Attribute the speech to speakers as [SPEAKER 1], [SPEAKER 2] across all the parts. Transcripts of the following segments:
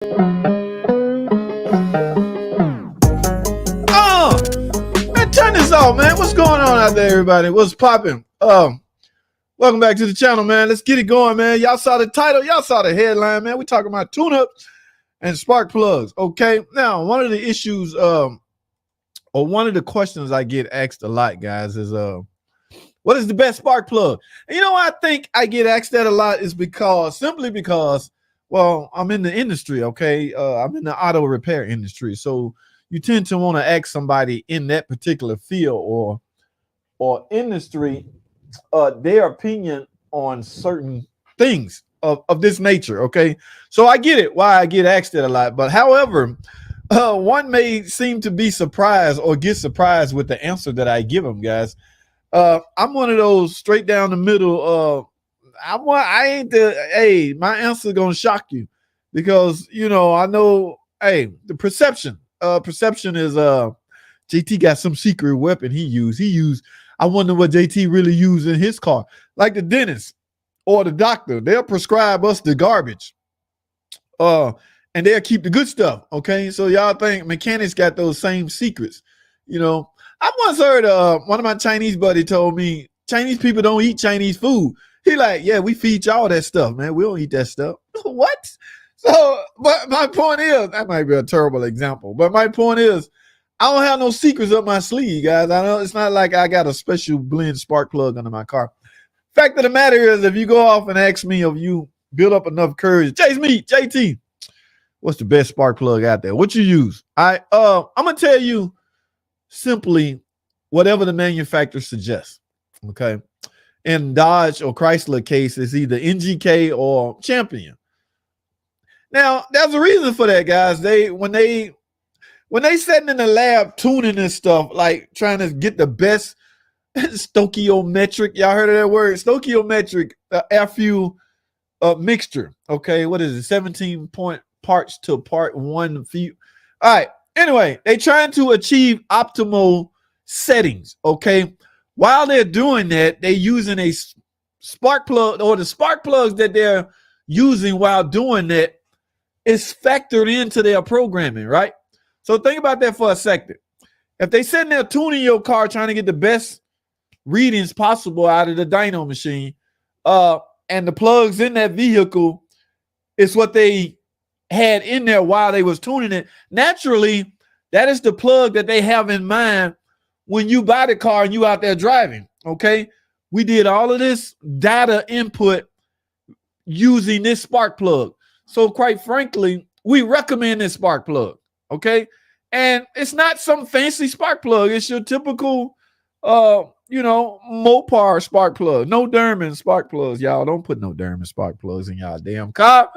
[SPEAKER 1] Oh, man, turn this off, man. What's going on out there, everybody? What's popping? Welcome back to the channel, man. Let's get it going, man. Y'all saw the title. Y'all saw the headline, man. We talking about tune-ups and spark plugs. Okay. Now, one of the issues, or one of the questions I get asked a lot, guys, is what is the best spark plug? And you know why I think I get asked that a lot is simply because, well, I'm in the industry, okay? I'm in the auto repair industry. So you tend to want to ask somebody in that particular field or industry their opinion on certain things of this nature, okay? So I get it, why I get asked that a lot. But however, one may seem to be surprised or get surprised with the answer that I give them, guys. I'm one of those straight down the middle. My answer gonna shock you because, I know, the perception is, JT got some secret weapon he used. I wonder what JT really used in his car. Like the dentist or the doctor, they'll prescribe us the garbage. And they'll keep the good stuff. Okay. So y'all think mechanics got those same secrets, I once heard one of my Chinese buddy told me Chinese people don't eat Chinese food. He like, yeah, we feed y'all that stuff, man. We don't eat that stuff. What? So, but my point is, that might be a terrible example, but my point is, I don't have no secrets up my sleeve, guys. I know it's not like I got a special blend spark plug under my car. Fact of the matter is, if you go off and ask me if you build up enough courage, JT, what's the best spark plug out there? What you use? I'm gonna tell you simply whatever the manufacturer suggests. Okay. In Dodge or Chrysler case, it's either NGK or Champion. Now, there's a reason for that, guys. When they sitting in the lab tuning this stuff, like trying to get the best stoichiometric, y'all heard of that word? Stoichiometric air fuel mixture. Okay, what is it? 17 parts to part 1 feet. All right. Anyway, they trying to achieve optimal settings, okay? While they're doing that, they're using a spark plug, or the spark plugs that they're using while doing that is factored into their programming, right? So think about that for a second. If they sitting there tuning your car, trying to get the best readings possible out of the dyno machine, and the plugs in that vehicle is what they had in there while they was tuning it, naturally, that is the plug that they have in mind when you buy the car and you out there driving, okay? We did all of this data input using this spark plug. So quite frankly, we recommend this spark plug, okay? And it's not some fancy spark plug. It's your typical, Mopar spark plug. No Derman spark plugs, y'all. Don't put no Derman spark plugs in y'all damn car.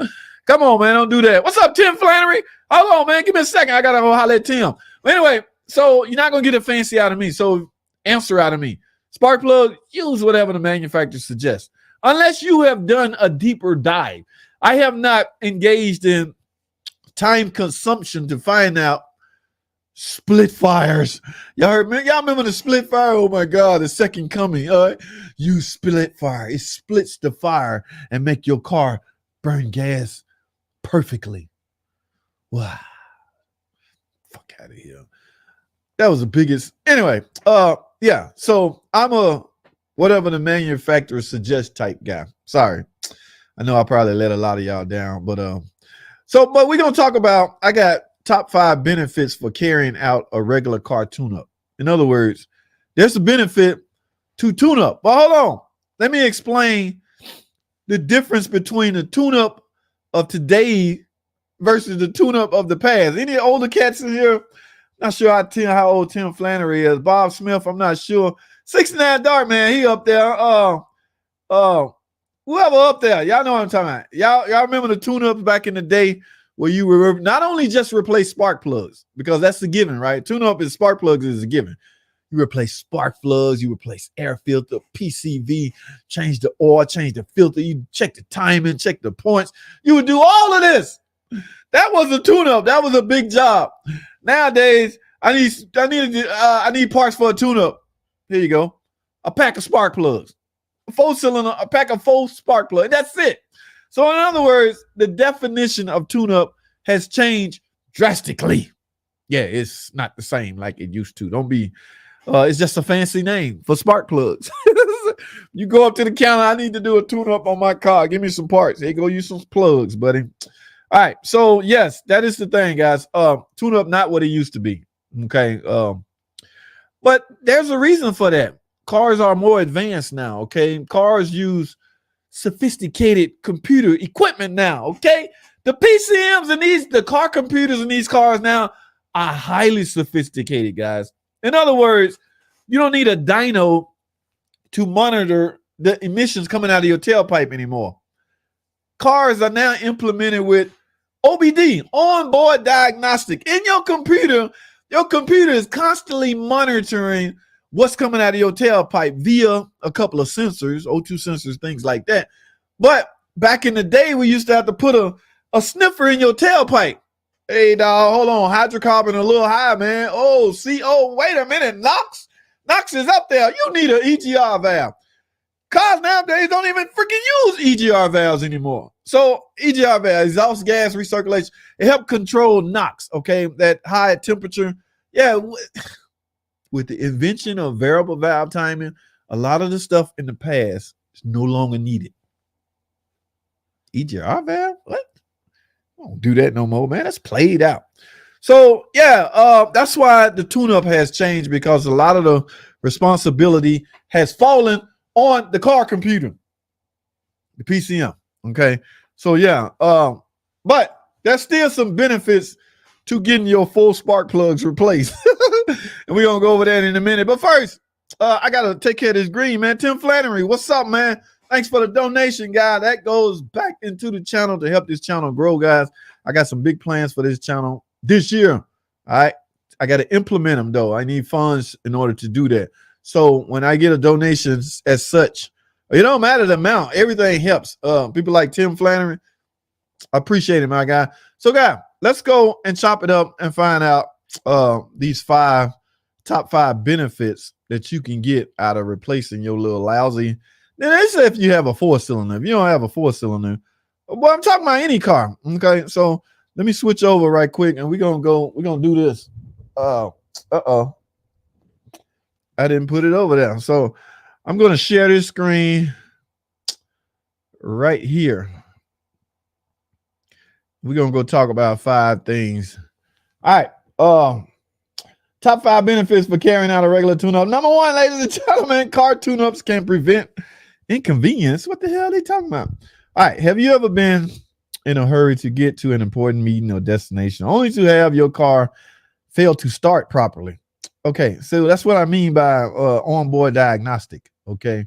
[SPEAKER 1] Come on, man. Don't do that. What's up, Tim Flannery? Hold on, man. Give me a second. I got to go holler at Tim. But anyway, so you're not going to get a fancy out of me. So answer out of me. Spark plug, use whatever the manufacturer suggests. Unless you have done a deeper dive. I have not engaged in time consumption to find out split fires. Y'all remember the split fire? Oh my God, the second coming. You split fire. It splits the fire and make your car burn gas perfectly. Wow. Fuck out of here. That was the biggest. Anyway, yeah. So I'm a whatever the manufacturer suggests type guy. Sorry. I know I probably let a lot of y'all down, but but we're gonna talk about, I got top 5 benefits for carrying out a regular car tune-up. In other words, there's a benefit to tune-up. But hold on. Let me explain the difference between the tune-up of today versus the tune-up of the past. Any older cats in here? Not sure how old Tim Flannery is. Bob Smith, I'm not sure. 69 Dark Man, he up there. Whoever up there, y'all know what I'm talking about. Y'all remember the tune-ups back in the day where you were not only just replace spark plugs, because that's the given, right? Tune-up is spark plugs is a given. You replace spark plugs, you replace air filter, PCV, change the oil, change the filter, you check the timing, check the points. You would do all of this. That was a tune-up. That was a big job. Nowadays, I need parts for a tune-up. Here you go. A pack of spark plugs. A pack of 4 spark plugs. That's it. So in other words, the definition of tune-up has changed drastically. Yeah, it's not the same like it used to. Don't be it's just a fancy name for spark plugs. You go up to the counter, I need to do a tune up on my car. Give me some parts. Hey, go use some plugs, buddy. All right. So, yes, that is the thing, guys. Tune up not what it used to be. Okay. But there's a reason for that. Cars are more advanced now. Okay. Cars use sophisticated computer equipment now. Okay. The PCMs and the car computers in these cars now are highly sophisticated, guys. In other words, you don't need a dyno to monitor the emissions coming out of your tailpipe anymore. Cars are now implemented with OBD, onboard diagnostic. In your computer is constantly monitoring what's coming out of your tailpipe via a couple of sensors, O2 sensors, things like that. But back in the day, we used to have to put a sniffer in your tailpipe. Hey, dog, hold on. Hydrocarbon a little high, man. Oh, wait a minute. NOx is up there. You need an EGR valve. Cars nowadays don't even freaking use EGR valves anymore. So EGR valve, exhaust gas recirculation, it helps control NOx, okay, that high temperature. Yeah, with the invention of variable valve timing, a lot of the stuff in the past is no longer needed. EGR valve? What? Don't do that no more, man. That's played out. So yeah, that's why the tune-up has changed, because a lot of the responsibility has fallen on the car computer, the PCM. Okay, so yeah, but there's still some benefits to getting your full spark plugs replaced, and we're gonna go over that in a minute. But first, I gotta take care of this green, man. Tim Flannery, what's up, man? Thanks for the donation, guy. That goes back into the channel to help this channel grow, guys. I got some big plans for this channel this year. All right. I got to implement them, though. I need funds in order to do that. So when I get a donation as such, it don't matter the amount. Everything helps. People like Tim Flannery, I appreciate it, my guy. So, guy, let's go and chop it up and find out these top five benefits that you can get out of replacing your little lousy. Then they say if you have a 4-cylinder. If you don't have a 4-cylinder, well, I'm talking about any car. Okay, so let me switch over right quick, and we're gonna do this. I didn't put it over there. So I'm gonna share this screen right here. We're gonna go talk about 5 things. All right. Top 5 benefits for carrying out a regular tune-up. Number 1, ladies and gentlemen, car tune-ups can prevent inconvenience. What the hell are they talking about? All right. Have you ever been in a hurry to get to an important meeting or destination only to have your car fail to start properly? Okay. So that's what I mean by onboard diagnostic. Okay.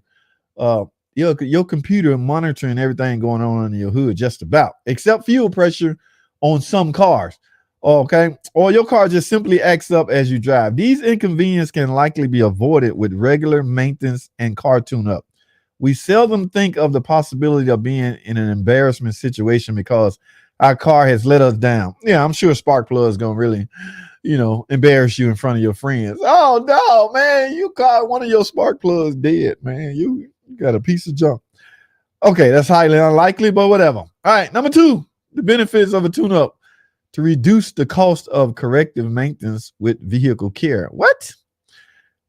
[SPEAKER 1] Your computer monitoring everything going on in your hood, just about, except fuel pressure on some cars. Okay. Or your car just simply acts up as you drive. These inconveniences can likely be avoided with regular maintenance and car tune-up. We seldom think of the possibility of being in an embarrassment situation because our car has let us down. Yeah, I'm sure spark plug is gonna really, embarrass you in front of your friends. Oh no, man, you got one of your spark plugs dead, man. You got a piece of junk. Okay, that's highly unlikely, but whatever. All right, number 2, the benefits of a tune-up: to reduce the cost of corrective maintenance with vehicle care. What?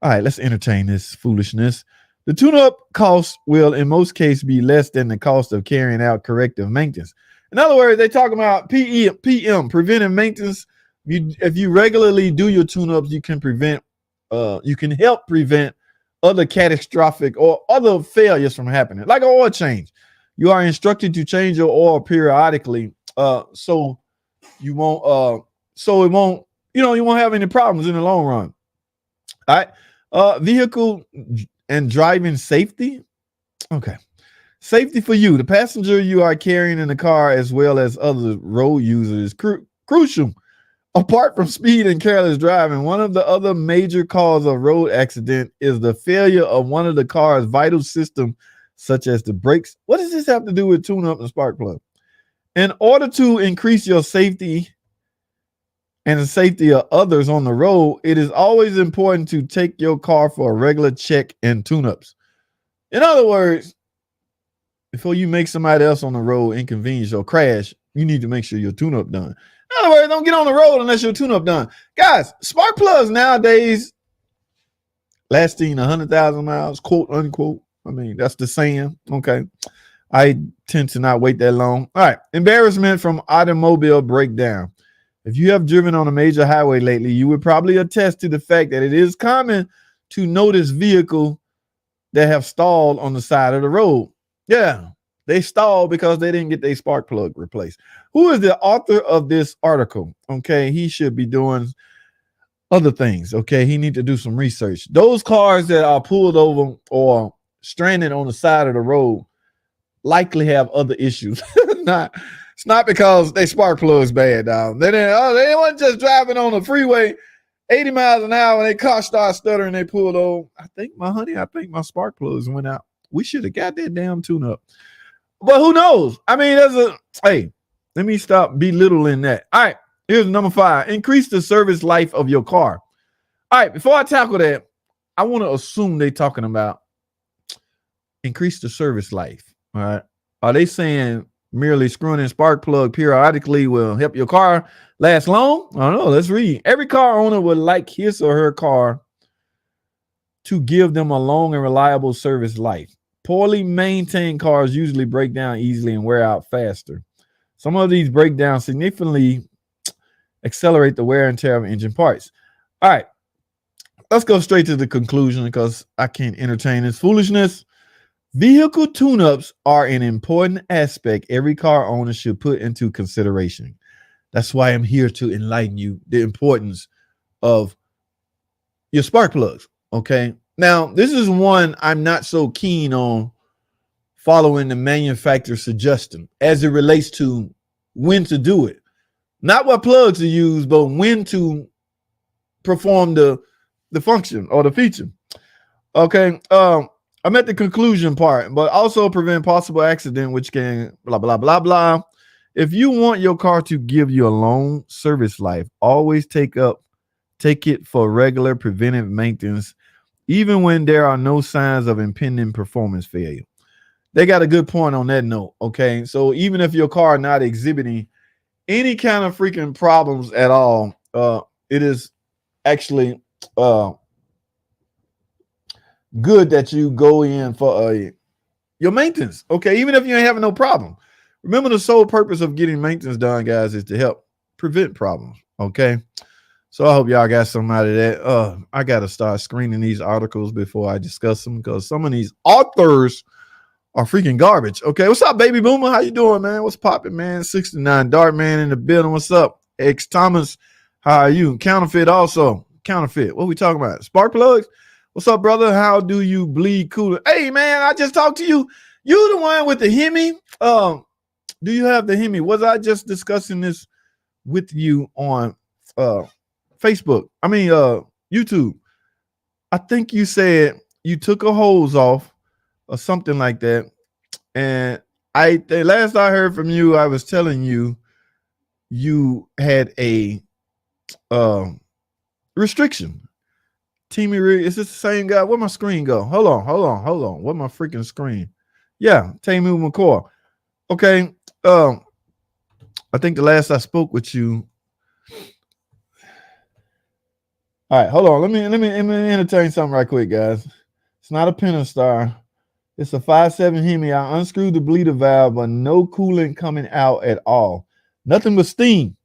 [SPEAKER 1] All right, let's entertain this foolishness. The tune-up cost will, in most cases, be less than the cost of carrying out corrective maintenance. In other words, they talk about PM, preventive maintenance. If you regularly do your tune-ups, you can help prevent other catastrophic or other failures from happening, like an oil change. You are instructed to change your oil periodically, so you won't you won't have any problems in the long run. All right. Vehicle and driving safety. Okay. Safety for you, the passenger you are carrying in the car, as well as other road users, is crucial. Apart from speed and careless driving, one of the other major causes of road accident is the failure of one of the car's vital systems, such as the brakes. What does this have to do with tune-up and spark plug? In order to increase your safety and the safety of others on the road, it is always important to take your car for a regular check and tune-ups. In other words, before you make somebody else on the road inconvenience or crash, you need to make sure your tune-up done. In other words, don't get on the road unless your tune-up done. Guys, spark plugs nowadays lasting 100,000 miles, quote unquote. I mean, that's the saying. Okay. I tend to not wait that long. All right. Embarrassment from automobile breakdown. If you have driven on a major highway lately, you would probably attest to the fact that it is common to notice vehicles that have stalled on the side of the road. Yeah, they stalled because they didn't get their spark plug replaced. Who is the author of this article? Okay, he should be doing other things. Okay, he need to do some research. Those cars that are pulled over or stranded on the side of the road likely have other issues. It's not because they spark plugs bad, dog. They weren't just driving on the freeway 80 miles an hour and they car started stuttering, they pulled over. I think my spark plugs went out. We should have got that damn tune up. But who knows? I mean, hey, let me stop belittling that. All right, here's number 5. Increase the service life of your car. All right, before I tackle that, I want to assume they're talking about increase the service life. All right. Are they saying merely screwing in spark plug periodically will help your car last long? I don't know. Let's read. Every car owner would like his or her car to give them a long and reliable service life. Poorly maintained cars usually break down easily and wear out faster. Some of these breakdowns significantly accelerate the wear and tear of engine parts. All right. Let's go straight to the conclusion because I can't entertain this foolishness. Vehicle tune-ups are an important aspect every car owner should put into consideration. That's why I'm here to enlighten you the importance of your spark plugs. Okay. Now, this is one I'm not so keen on following the manufacturer's suggestion as it relates to when to do it. Not what plugs to use, but when to perform the function or the feature. Okay. I'm at the conclusion part, but also prevent possible accident, which can blah, blah, blah, blah. If you want your car to give you a long service life, always take it for regular preventive maintenance, even when there are no signs of impending performance failure. They got a good point on that note. Okay. So even if your car not exhibiting any kind of freaking problems at all, it is actually, good that you go in for your maintenance. Okay, even if you ain't having no problem. Remember, the sole purpose of getting maintenance done, guys, is to help prevent problems. Okay, so I hope y'all got something out of that. I gotta start screening these articles before I discuss them because some of these authors are freaking garbage. Okay, what's up, baby boomer? How you doing, man? What's popping, man? 69 Dart Man in the building. What's up, X Thomas? How are you? Counterfeit also. Counterfeit. What we talking about? Spark plugs. What's up, brother? How do you bleed cooler? Hey, man, I just talked to you. You the one with the Hemi. Do you have the Hemi? Was I just discussing this with you on Facebook? I mean, YouTube. I think you said you took a hose off or something like that. And the last I heard from you, I was telling you you had a restriction. Teamy Rig, is this the same guy? Where my screen go? Hold on. Where my freaking screen? Yeah, Tamu McCoy. Okay. I think the last I spoke with you. All right, hold on. Let me entertain something right quick, guys. It's not a Pentastar. It's a 5.7 Hemi. I unscrewed the bleeder valve, but no coolant coming out at all. Nothing but steam.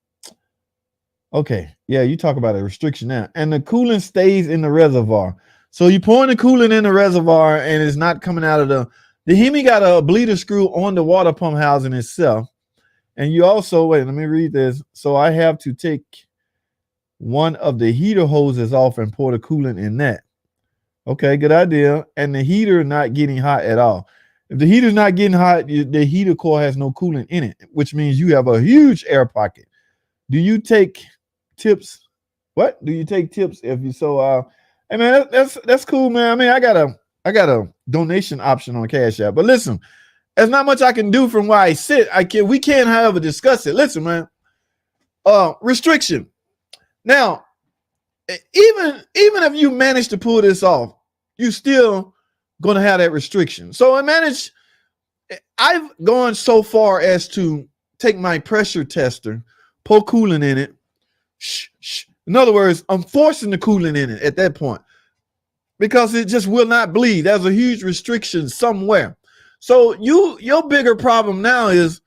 [SPEAKER 1] Okay, yeah, you talk about a restriction now. And the coolant stays in the reservoir. So you're pouring the coolant in the reservoir and it's not coming out of the Hemi got a bleeder screw on the water pump housing itself. And you also, wait, let me read this. So I have to take one of the heater hoses off and pour the coolant in that. Okay, good idea. And the heater not getting hot at all. If the heater's not getting hot, the heater core has no coolant in it, which means you have a huge air pocket. Do you take tips? What do you take tips if you hey man, that's cool, man. I mean, I got a donation option on Cash App, but listen, there's not much I can do from where I sit. We can't, however, discuss it. Listen, man. Restriction. Now, even if you manage to pull this off, you still gonna have that restriction. So I've gone so far as to take my pressure tester pour coolant in it. In other words, I'm forcing the coolant in it at that point because it just will not bleed. There's a huge restriction somewhere. So your bigger problem now is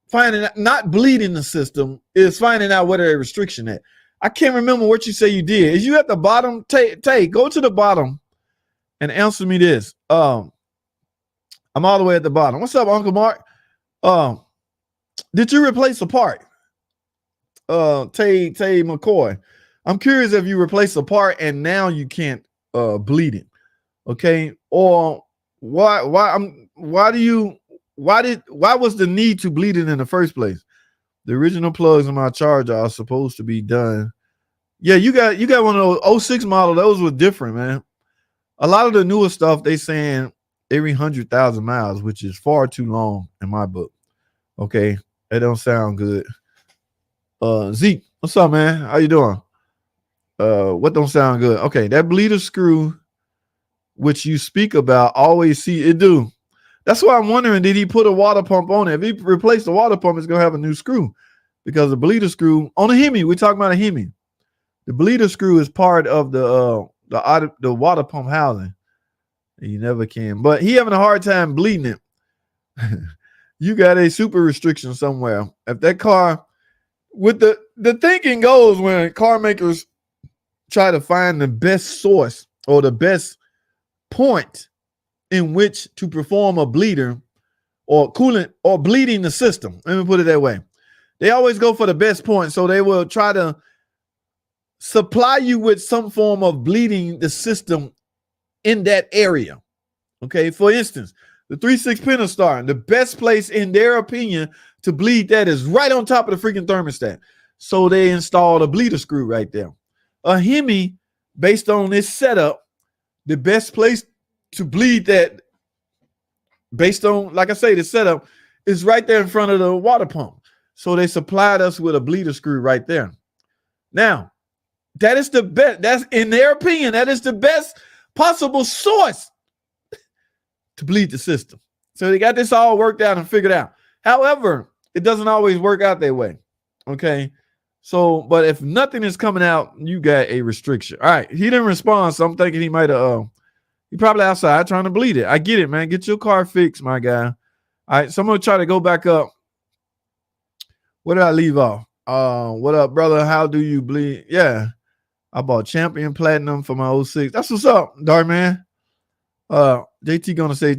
[SPEAKER 1] finding out, not bleeding the system, is finding out where the restriction at. I can't remember what you say you did. Is you at the bottom? Tay, go to the bottom and answer me this. I'm all the way at the bottom. What's up, Uncle Mark? Did you replace a part? Tay McCoy. I'm curious if you replace a part and now you can't bleed it. Okay. Or why was the need to bleed it in the first place? The original plugs in my charger are supposed to be done. Yeah, you got one of those 06 model. Those were different, man. A lot of the newer stuff, they saying every 100,000 miles, which is far too long in my book. Okay. That don't sound good. Zeke, what's up, man? How you doing? What don't sound good? Okay, that bleeder screw, which you speak about, always see it do. That's why I'm wondering, did he put a water pump on it? If he replaced the water pump, it's gonna have a new screw, because the bleeder screw on a Hemi, we're talking about a Hemi. The bleeder screw is part of the water pump housing. You never can, but he having a hard time bleeding it. You got a super restriction somewhere. If that car, with the thinking goes when car makers try to find the best source or the best point in which to perform a bleeder or coolant or bleeding the system. Let me put it that way. They always go for the best point. So they will try to supply you with some form of bleeding the system in that area. Okay. For instance, the 3.6 Pentastar, the best place in their opinion to bleed that is right on top of the freaking thermostat. So they installed a bleeder screw right there. A Hemi, based on this setup, the best place to bleed that, based on, like I say, the setup is right there in front of the water pump. So they supplied us with a bleeder screw right there. Now, that is the best. That's, in their opinion, that is the best possible source to bleed the system. So they got this all worked out and figured out. However, it doesn't always work out that way. Okay. So, but if nothing is coming out, you got a restriction. All right. He didn't respond. So I'm thinking he might have, he probably outside trying to bleed it. I get it, man. Get your car fixed, my guy. All right. So I'm going to try to go back up. Where did I leave off? What up, brother? How do you bleed? Yeah. I bought Champion Platinum for my 06. That's what's up, Dark Man. JT gonna say,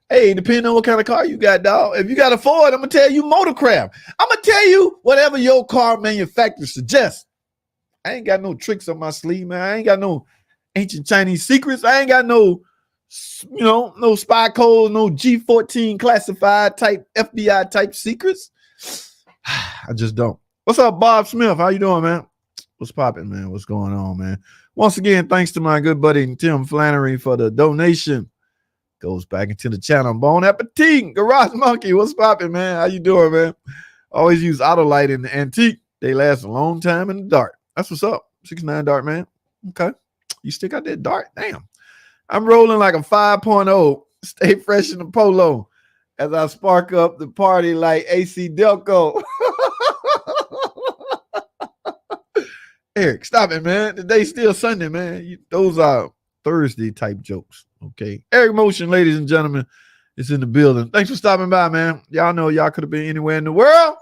[SPEAKER 1] hey, depending on what kind of car you got, dog. If you got a Ford, I'm gonna tell you Motorcraft. I'm gonna tell you whatever your car manufacturer suggests. I ain't got no tricks up my sleeve, man. I ain't got no ancient Chinese secrets. I ain't got no, no spy codes, no G14 classified type FBI type secrets. I just don't. What's up, Bob Smith? How you doing, man? What's popping, man? What's going on, man? Once again, thanks to my good buddy Tim Flannery for the donation. Goes back into the channel. Bon appetit, Garage Monkey. What's popping, man? How you doing, man? Always use Autolite in the antique. They last a long time in the dark. That's what's up. 6'9" Dart, man. Okay. You stick out that dart? Damn. I'm rolling like a 5.0. Stay fresh in the polo as I spark up the party like AC Delco. Eric, stop it, man. Today's still Sunday, man. Those are Thursday type jokes. Okay. Eric Motion, ladies and gentlemen, is in the building. Thanks for stopping by, man. Y'all know y'all could have been anywhere in the world,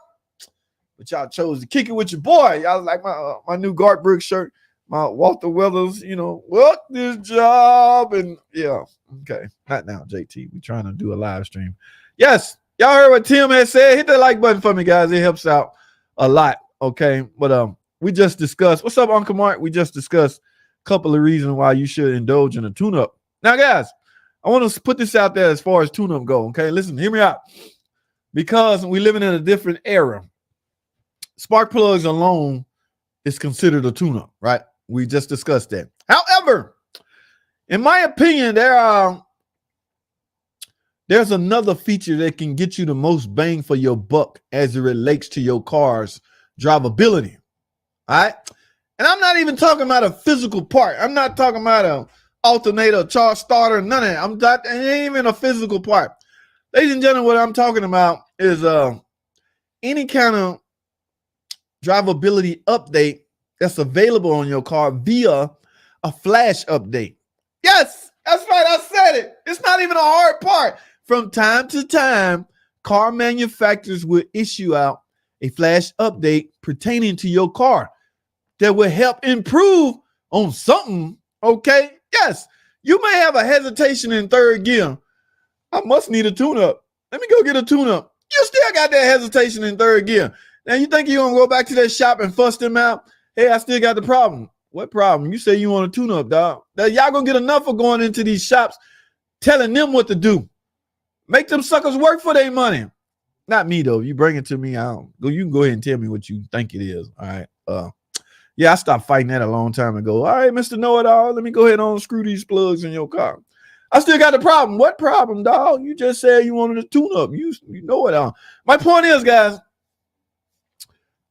[SPEAKER 1] but y'all chose to kick it with your boy. Y'all like my new Garth Brooks shirt, my Walter Weathers, work this job. And yeah, okay. Not now, JT. We're trying to do a live stream. Yes, y'all heard what Tim had said. Hit that like button for me, guys. It helps out a lot. Okay. But we just discussed. What's up, Uncle Mark? We just discussed a couple of reasons why you should indulge in a tune-up. Now, guys, I want to put this out there as far as tune-up go. Okay, listen, hear me out. Because we're living in a different era. Spark plugs alone is considered a tune-up, right? We just discussed that. However, in my opinion, there's another feature that can get you the most bang for your buck as it relates to your car's drivability. All right. And I'm not even talking about a physical part. I'm not talking about an alternator, charge starter, none of that. It ain't even a physical part. Ladies and gentlemen, what I'm talking about is any kind of drivability update that's available on your car via a flash update. Yes, that's right. I said it. It's not even a hard part. From time to time, car manufacturers will issue out a flash update pertaining to your car that will help improve on something. Okay. Yes, you may have a hesitation in third gear. I must need a tune-up. Let me go get a tune-up. You still got that hesitation in third gear. Now you think you're going to go back to that shop and fuss them out? Hey, I still got the problem. What problem? You say you want a tune-up, dog. Now, y'all going to get enough of going into these shops telling them what to do. Make them suckers work for their money. Not me, though. You bring it to me, you can go ahead and tell me what you think it is. All right. Yeah, I stopped fighting that a long time ago. All right, Mr. Know-It-All, let me go ahead and unscrew these plugs in your car. I still got the problem. What problem, dog? You just said you wanted a tune-up. You know it all. My point is, guys,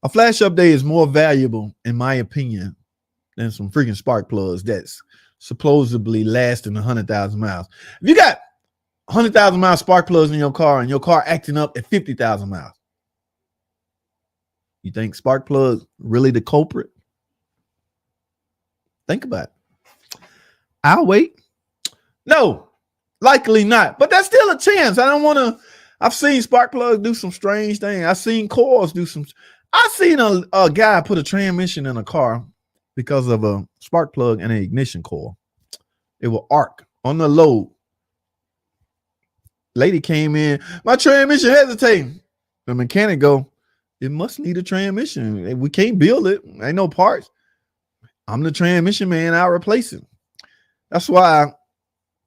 [SPEAKER 1] a flash update is more valuable, in my opinion, than some freaking spark plugs that's supposedly lasting 100,000 miles. If you got 100,000 mile spark plugs in your car and your car acting up at 50,000 miles, you think spark plugs really the culprit? Think about it. I'll wait. No, likely not. But that's still a chance. I don't want to. I've seen spark plugs do some strange things. I've seen coils do some. I've seen a guy put a transmission in a car because of a spark plug and an ignition coil. It will arc on the load. Lady came in. My transmission hesitating. The mechanic go, it must need a transmission. We can't build it. Ain't no parts. I'm the transmission man. I'll replace it. That's why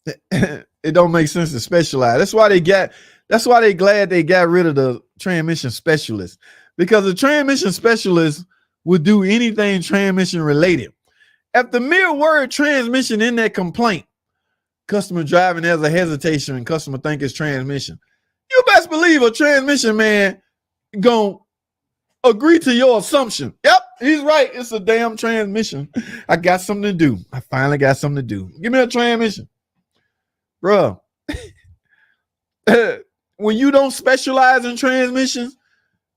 [SPEAKER 1] it don't make sense to specialize. That's why they glad they got rid of the transmission specialist, because the transmission specialist would do anything transmission related. If the mere word transmission in that complaint, customer driving has a hesitation and customer think it's transmission, you best believe a transmission man gonna agree to your assumption. Yep, he's right. It's a damn transmission. I got something to do. I finally got something to do. Give me a transmission. Bruh. When you don't specialize in transmissions,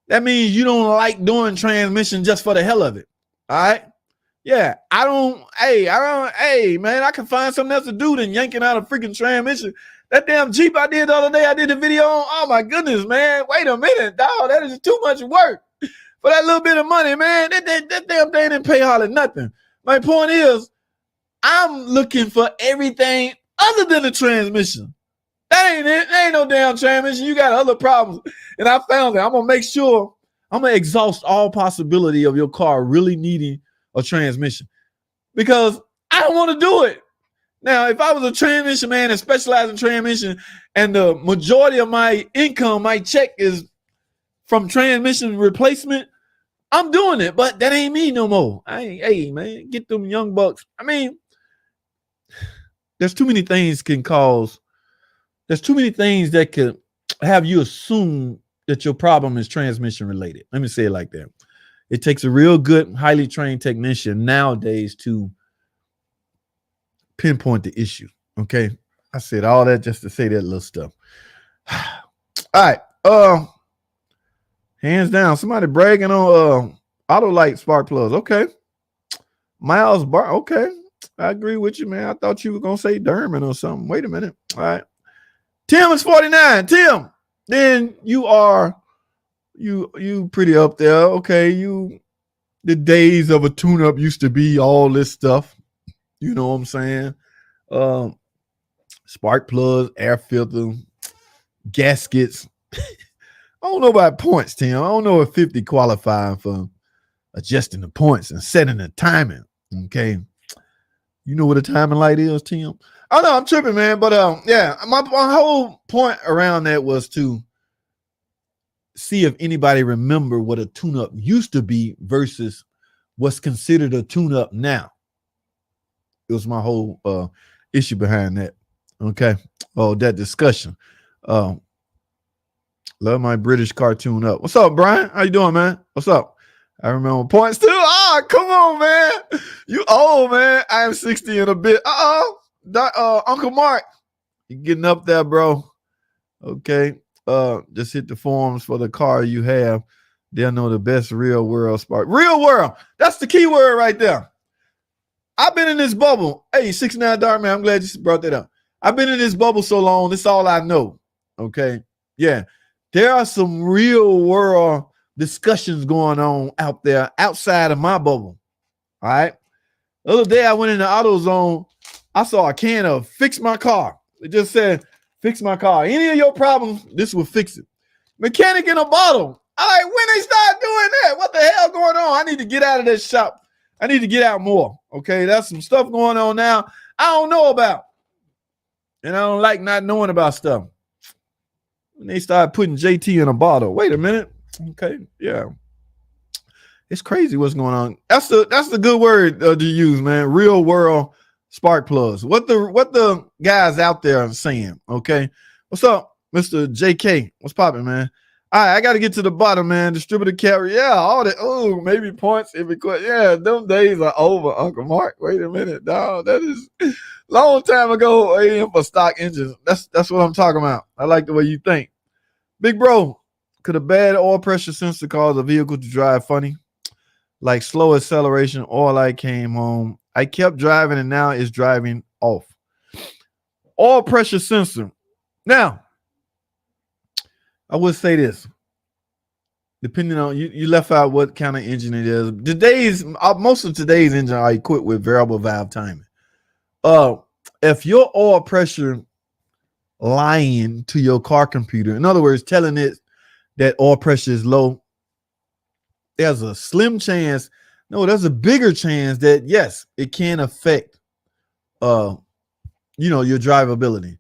[SPEAKER 1] that means you don't like doing transmission just for the hell of it. All right? Yeah, hey, man, I can find something else to do than yanking out a freaking transmission. That damn Jeep I did the other day, I did the video on. Oh, my goodness, man. Wait a minute, dog. That is too much work for that little bit of money, man. That damn thing didn't pay hardly nothing. My point is, I'm looking for everything other than the transmission. That ain't it. That ain't no damn transmission. You got other problems. And I found it. I'm going to make sure, I'm going to exhaust all possibility of your car really needing a transmission, because I don't want to do it. Now, if I was a transmission man and specialized in transmission, and the majority of my income, my check is from transmission replacement, I'm doing it. But that ain't me no more. Hey, man, get them young bucks. I mean, there's too many things there's too many things that could have you assume that your problem is transmission related. Let me say it like that. It takes a real good, highly trained technician nowadays to pinpoint the issue. Okay. I said all that just to say that little stuff. All right. Hands down. Somebody bragging on Autolite spark plugs. Okay. Miles Bar. Okay. I agree with you, man. I thought you were gonna say Derman or something. Wait a minute. All right. Tim is 49. Tim, then you are you pretty up there. Okay. The days of a tune-up used to be all this stuff. You know what I'm saying? Spark plugs, air filter, gaskets. I don't know about points, Tim. I don't know if 50 qualifying for adjusting the points and setting the timing. Okay. You know what a timing light is, Tim? I know I'm tripping, man. But yeah, my whole point around that was to see if anybody remember what a tune-up used to be versus what's considered a tune-up now. It was my whole issue behind that. Okay. Oh, that discussion. Love my British cartoon up. What's up, Brian? How you doing, man? What's up? I remember points too. Ah, come on, man. You old, man. I am 60 in a bit. Uncle Mark, you getting up there, bro. Okay. just hit the forums for the car you have. They'll know the best real world spark. Real world. That's the key word right there. I've been in this bubble. Hey, 69 Dark Man, I'm glad you brought that up. I've been in this bubble so long. This is all I know. Okay. Yeah. There are some real world discussions going on out there outside of my bubble. All right. The other day I went in the AutoZone. I saw a can of fix my car. It just said, fix my car. Any of your problems, this will fix it. Mechanic in a bottle. I'm like, when they start doing that, what the hell going on? I need to get out of this shop. I need to get out more. Okay, that's some stuff going on now I don't know about. And I don't like not knowing about stuff. When they start putting JT in a bottle. Wait a minute. Okay, yeah. It's crazy what's going on. That's the good word to use, man. Real world spark plugs. What the guys out there are saying. Okay. What's up, Mr. JK? What's popping, man? All right, I got to get to the bottom, man. Distributor carry. Yeah, all that. Oh, maybe points. Yeah, them days are over, Uncle Mark. Wait a minute, dog. That is long time ago. AM for stock engines. That's what I'm talking about. I like the way you think. Big bro, could a bad oil pressure sensor cause a vehicle to drive funny? Like slow acceleration, oil light came home. I kept driving and now it's driving off. Oil pressure sensor. Now, I would say this. Depending on you left out what kind of engine it is. Most of today's engine are equipped with variable valve timing. If your oil pressure lying to your car computer, in other words, telling it that oil pressure is low, there's a slim chance, no, there's a bigger chance that yes, it can affect your drivability.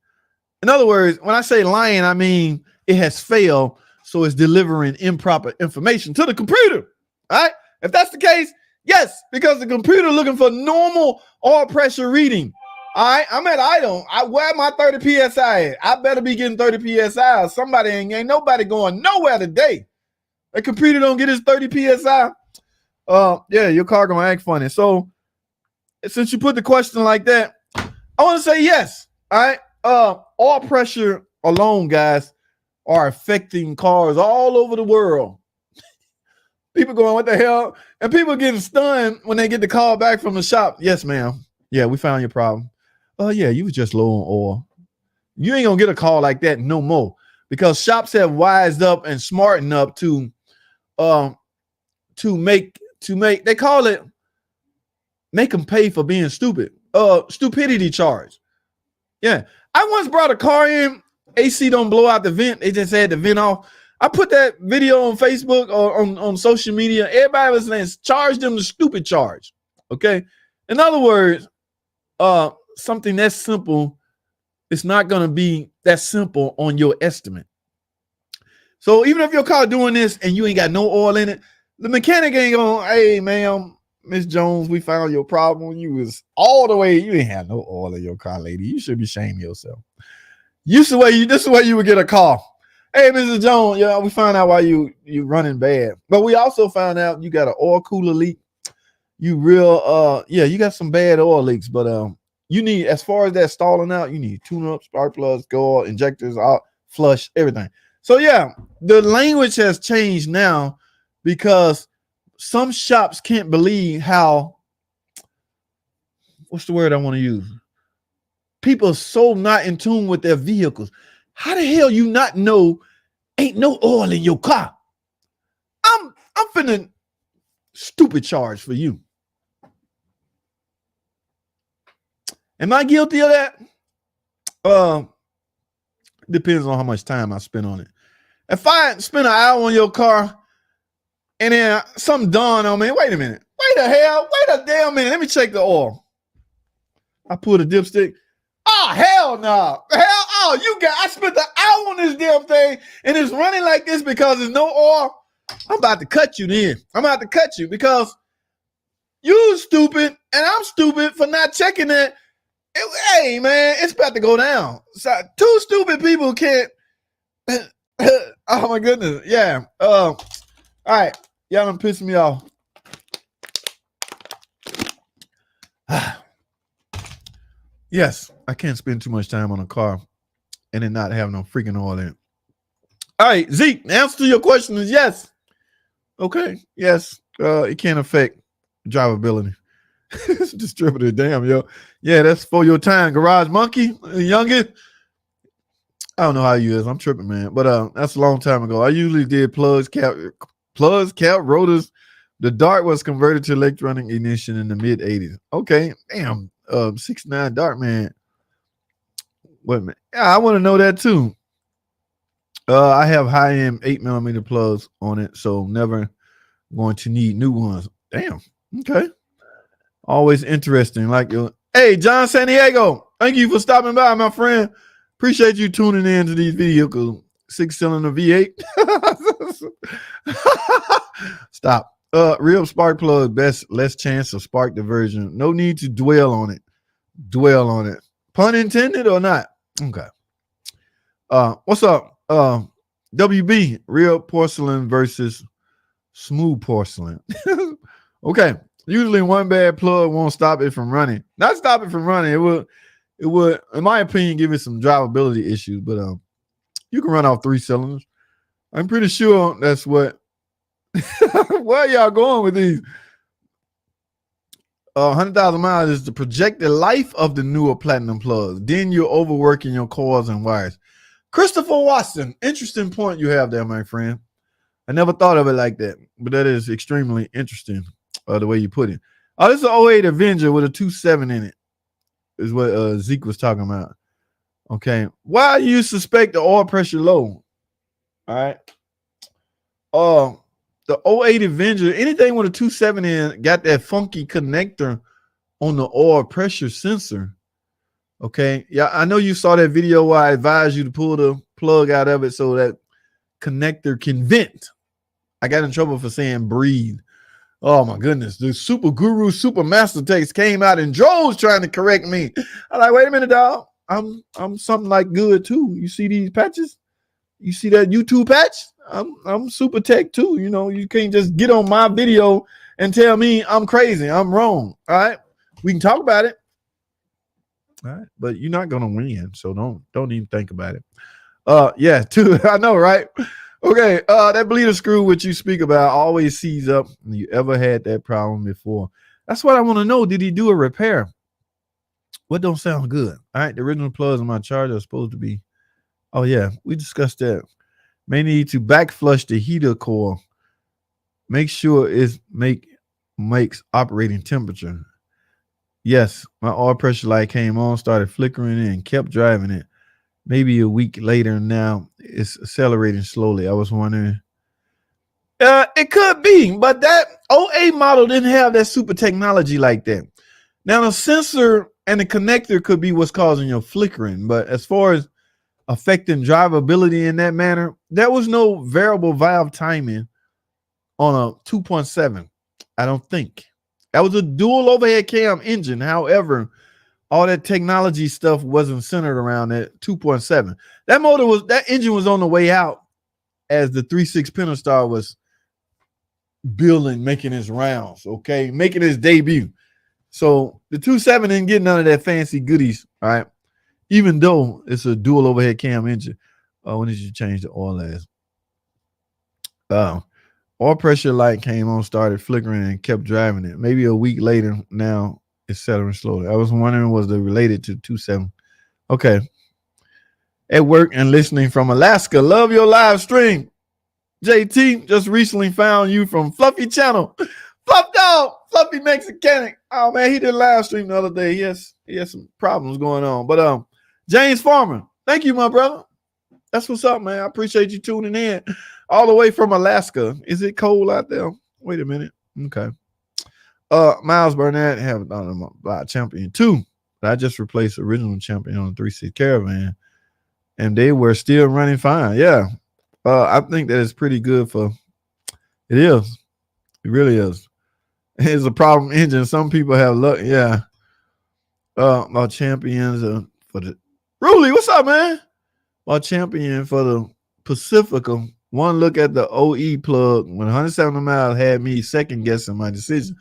[SPEAKER 1] In other words, when I say lying, I mean it has failed, so it's delivering improper information to the computer. All right. If that's the case, yes, because the computer looking for normal oil pressure reading. All right, I'm at idle. Where my 30 psi at? I better be getting 30 psi. Somebody ain't nobody going nowhere today. The computer don't get his 30 psi. Yeah, your car gonna act funny. So since you put the question like that, I want to say yes. All right. Oil pressure alone, guys, are affecting cars all over the world. People going, what the hell? And people getting stunned when they get the call back from the shop. Yes, ma'am. Yeah, we found your problem. Oh, yeah, you was just low on oil. You ain't gonna get a call like that no more because shops have wised up and smartened up to make they call it make them pay for being stupid. Stupidity charge. Yeah. I once brought a car in, AC don't blow out the vent. They just had the vent off. I put that video on Facebook or on social media. Everybody was saying, charge them the stupid charge. Okay. In other words, something that's simple, it's not going to be that simple on your estimate. So even if your car doing this and you ain't got no oil in it, the mechanic ain't going, hey, ma'am, Miss Jones, we found your problem. You was all the way, you ain't have no oil in your car, lady. You should be shaming yourself. This is the way you would get a call. Hey, Mrs. Jones, yeah, we found out why you running bad. But we also found out you got an oil cooler leak. You got some bad oil leaks, but you need, as far as that stalling out, you need tune-up, spark plugs, go oil, injectors, flush, everything. So yeah, the language has changed now because some shops can't believe how, what's the word I want to use? People are so not in tune with their vehicles. How the hell you not know ain't no oil in your car? I'm finna stupid charge for you. Am I guilty of that? Depends on how much time I spend on it. If I spend an hour on your car and then something dawned on me, wait a minute. Wait a damn minute. Let me check the oil. I pull the dipstick. Oh, hell no. I spent the hour on this damn thing and it's running like this because there's no oil. I'm about to cut you then. I'm about to cut you because you stupid and I'm stupid for not checking that. Hey, man, it's about to go down. So, two stupid people can't. Oh, my goodness. Yeah. All right. Y'all done pissed me off. Yes, I can't spend too much time on a car and then not have no freaking oil in it. All right, Zeke, the answer to your question is yes. Okay, yes. It can affect drivability. Distributor, damn, yo. Yeah, that's for your time. Garage Monkey, youngest. I don't know how you is. I'm tripping, man. But that's a long time ago. I usually did plugs, cap, rotors. The Dart was converted to electronic ignition in the mid 80s. Okay, damn. 69 Dart, man. Wait a minute. Yeah, I want to know that too. I have high end 8mm plugs on it, so never going to need new ones. Damn. Okay. Always interesting. Like your hey, John San Diego. Thank you for stopping by, my friend. Appreciate you tuning in to these vehicles. 6-cylinder V8. Stop. Real spark plug, best less chance of spark diversion. No need to dwell on it. Pun intended or not? Okay. What's up? WB, real porcelain versus smooth porcelain. Okay. Usually one bad plug won't stop it from running. Not stop it from running. It would, in my opinion, give it some drivability issues, but you can run off 3 cylinders. I'm pretty sure that's what where y'all going with these? 100,000 miles is the projected life of the newer platinum plugs. Then you're overworking your coils and wires. Christopher Watson, interesting point you have there, my friend. I never thought of it like that, but that is extremely interesting, the way you put it. Oh, this is an 08 Avenger with a 2.7 in it, is what Zeke was talking about. Okay. Why do you suspect the oil pressure low? All right. The 08 Avenger, anything with a 2.7 in got that funky connector on the oil pressure sensor. Okay. Yeah, I know you saw that video where I advised you to pull the plug out of it so that connector can vent. I got in trouble for saying breathe. Oh my goodness. The super guru, super master takes came out in droves trying to correct me. I'm like, wait a minute, dog. I'm something like good too. You see these patches? You see that YouTube patch? I'm super tech too. You know, you can't just get on my video and tell me I'm crazy. I'm wrong. All right. We can talk about it. All right, but you're not gonna win, so don't even think about it. Yeah, too. I know, right? Okay, that bleeder screw which you speak about always sees up. You ever had that problem before? That's what I want to know. Did he do a repair? What don't sound good? All right, the original plugs in my charger are supposed to be. Oh yeah, we discussed that. May need to back flush the heater coil. Make sure it makes operating temperature. Yes, my oil pressure light came on, started flickering and kept driving it. Maybe a week later now, it's accelerating slowly. I was wondering. It could be, but that 08 model didn't have that super technology like that. Now, the sensor and the connector could be what's causing your flickering, but as far as affecting drivability in that manner, there was no variable valve timing on a 2.7. I don't think. That was a dual overhead cam engine. However, all that technology stuff wasn't centered around that 2.7. That engine was on the way out as the 3.6 Pentastar was building, making his rounds, okay, making his debut. So the 2.7 didn't get none of that fancy goodies, all right, even though it's a dual overhead cam engine. When did you change the oil last? Oil pressure light came on, started flickering, and kept driving it. Maybe a week later, now it's settling slowly. I was wondering, was it related to 2.7? Okay. At work and listening from Alaska. Love your live stream. JT, just recently found you from Fluffy Channel. Fluff Dog, Fluffy Mexicanic. Oh man, he did a live stream the other day. He has some problems going on. But James Farmer, thank you, my brother. That's what's up, man. I appreciate you tuning in all the way from Alaska. Is it cold out there? Wait a minute. Okay. Miles Burnett have done a champion 2. I just replaced the original champion on the 3.6 Caravan, and they were still running fine. Yeah. I think that is pretty good for it is. It really is. It's a problem engine. Some people have luck. Yeah. My champions for the Ruli, what's up, man? My champion for the Pacifica. One look at the OE plug when 170 miles had me second guessing my decision.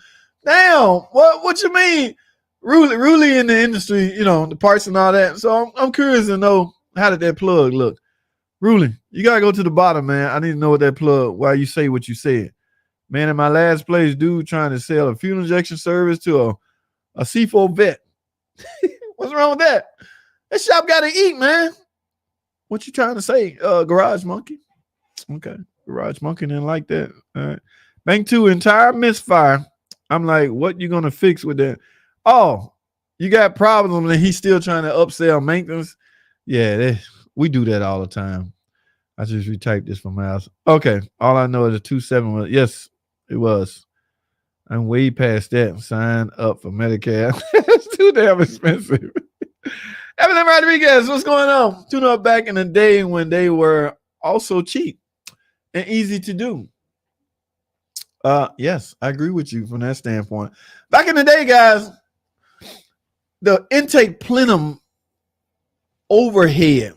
[SPEAKER 1] Damn, what you mean? Ruli in the industry, you know, the parts and all that. So I'm curious to know, how did that plug look? Ruling, you gotta go to the bottom, man. I need to know what that plug. Why you say what you said, man. In my last place, dude trying to sell a fuel injection service to a C4 vet. What's wrong with that? That shop got to eat, man. What you trying to say, Garage Monkey? Okay, Garage Monkey didn't like that. All right, Bank 2 entire misfire. I'm like, what you gonna fix with that? Oh, you got problems and he's still trying to upsell maintenance. Yeah, we do that all the time. I just retyped this from my house. Okay, all I know is a 2.7 was, yes, it was. I'm way past that. Sign up for Medicare. It's too damn expensive. Evelyn Rodriguez, what's going on? Tune up back in the day when they were also cheap and easy to do. Yes, I agree with you from that standpoint. Back in the day, guys, the intake plenum overhead,